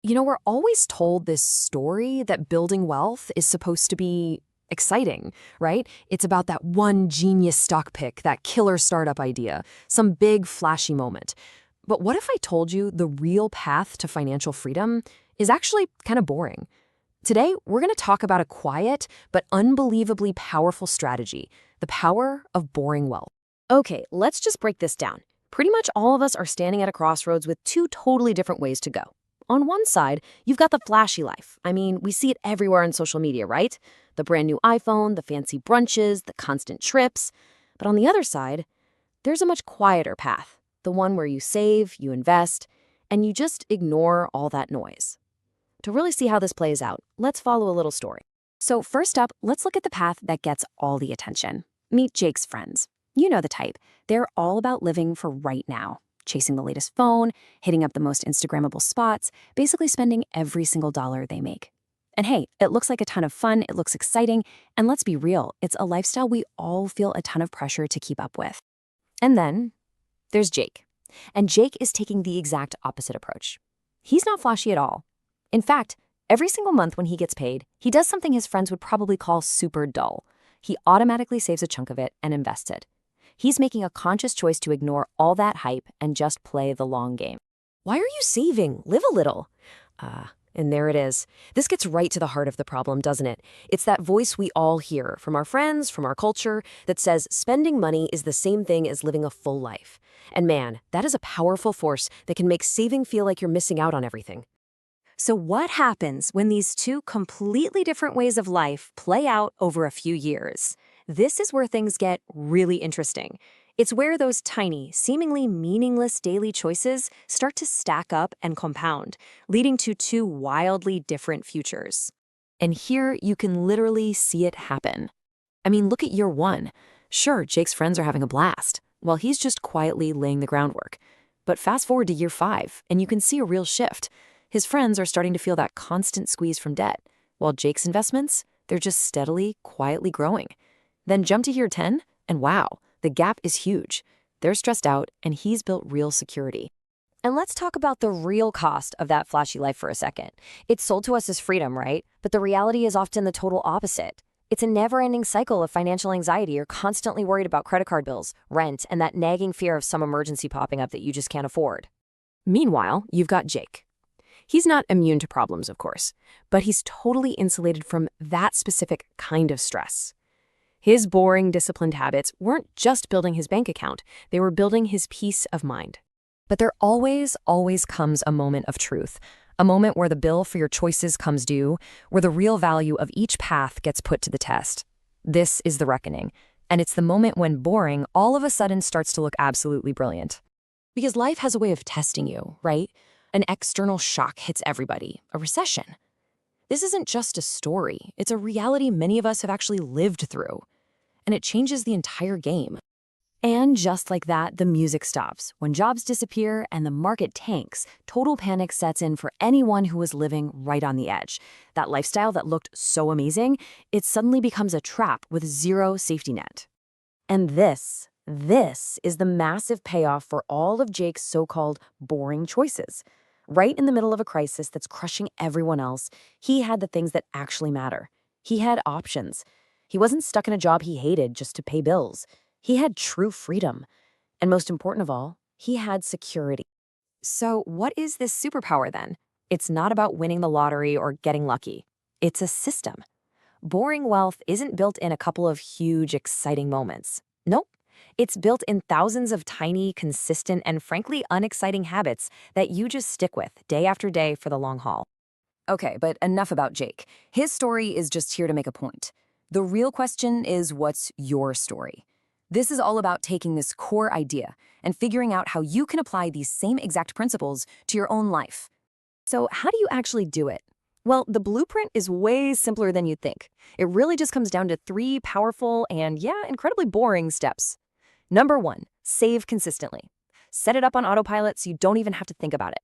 We're always told this story that building wealth is supposed to be exciting, right? It's about that one genius stock pick, that killer startup idea, some big flashy moment. But what if I told you the real path to financial freedom is actually kind of boring? Today, we're going to talk about a quiet but unbelievably powerful strategy, the power of boring wealth. Okay, let's just break this down. Pretty much all of us are standing at a crossroads with two totally different ways to go. On one side, you've got the flashy life. I mean, we see it everywhere on social media, right? The brand new iPhone, the fancy brunches, the constant trips. But on the other side, there's a much quieter path, the one where you save, you invest, and you just ignore all that noise. To really see how this plays out, let's follow a little story. So first up, let's look at the path that gets all the attention. Meet Jake's friends. You know the type. They're all about living for right now, chasing the latest phone, hitting up the most Instagrammable spots, basically spending every single dollar they make. And hey, it looks like a ton of fun, it looks exciting, and let's be real, it's a lifestyle we all feel a ton of pressure to keep up with. And then there's Jake. And Jake is taking the exact opposite approach. He's not flashy at all. In fact, every single month when he gets paid, he does something his friends would probably call super dull. He automatically saves a chunk of it and invests it. He's making a conscious choice to ignore all that hype and just play the long game. Why are you saving? Live a little. And there it is. This gets right to the heart of the problem, doesn't it? It's that voice we all hear from our friends, from our culture, that says spending money is the same thing as living a full life. And man, that is a powerful force that can make saving feel like you're missing out on everything. So what happens when these two completely different ways of life play out over a few years? This is where things get really interesting. It's where those tiny, seemingly meaningless daily choices start to stack up and compound, leading to two wildly different futures. And here you can literally see it happen. I mean, look at year one. Sure, Jake's friends are having a blast, while he's just quietly laying the groundwork. But fast forward to year 5, and you can see a real shift. His friends are starting to feel that constant squeeze from debt, while Jake's investments, they're just steadily, quietly growing. Then jump to year 10, and wow, the gap is huge. They're stressed out, and he's built real security. And let's talk about the real cost of that flashy life for a second. It's sold to us as freedom, right? But the reality is often the total opposite. It's a never-ending cycle of financial anxiety. You're constantly worried about credit card bills, rent, and that nagging fear of some emergency popping up that you just can't afford. Meanwhile, you've got Jake. He's not immune to problems, of course, but he's totally insulated from that specific kind of stress. His boring, disciplined habits weren't just building his bank account, they were building his peace of mind. But there always comes a moment of truth, a moment where the bill for your choices comes due, where the real value of each path gets put to the test. This is the reckoning, and it's the moment when boring all of a sudden starts to look absolutely brilliant. Because life has a way of testing you, right? An external shock hits everybody, a recession. This isn't just a story, it's a reality many of us have actually lived through. And it changes the entire game. And just like that, the music stops. When jobs disappear and the market tanks, total panic sets in for anyone who was living right on the edge. That lifestyle that looked so amazing, it suddenly becomes a trap with zero safety net. And this is the massive payoff for all of Jake's so-called boring choices. Right in the middle of a crisis that's crushing everyone else, he had the things that actually matter. He had options. He wasn't stuck in a job he hated just to pay bills. He had true freedom. And most important of all, he had security. So what is this superpower then? It's not about winning the lottery or getting lucky. It's a system. Boring wealth isn't built in a couple of huge, exciting moments. Nope. It's built in thousands of tiny, consistent, and frankly unexciting habits that you just stick with day after day for the long haul. Okay, but enough about Jake. His story is just here to make a point. The real question is, what's your story? This is all about taking this core idea and figuring out how you can apply these same exact principles to your own life. So how do you actually do it? Well, the blueprint is way simpler than you'd think. It really just comes down to 3 powerful and, incredibly boring steps. Number 1, save consistently. Set it up on autopilot so you don't even have to think about it.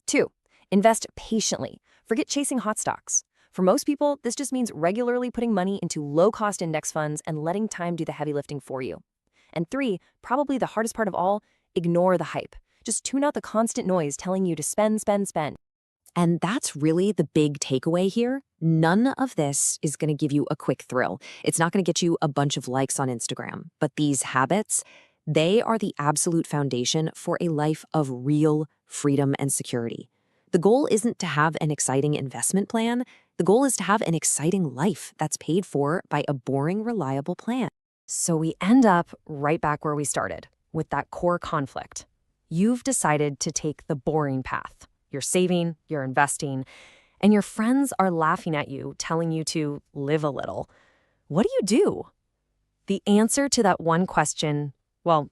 2, invest patiently. Forget chasing hot stocks. For most people, this just means regularly putting money into low-cost index funds and letting time do the heavy lifting for you. And 3, probably the hardest part of all, ignore the hype. Just tune out the constant noise telling you to spend, spend, spend. And that's really the big takeaway here. None of this is going to give you a quick thrill. It's not going to get you a bunch of likes on Instagram. But these habits, they are the absolute foundation for a life of real freedom and security. The goal isn't to have an exciting investment plan. The goal is to have an exciting life that's paid for by a boring, reliable plan. So we end up right back where we started, with that core conflict. You've decided to take the boring path. You're saving, you're investing, and your friends are laughing at you, telling you to live a little. What do you do? The answer to that one question, well,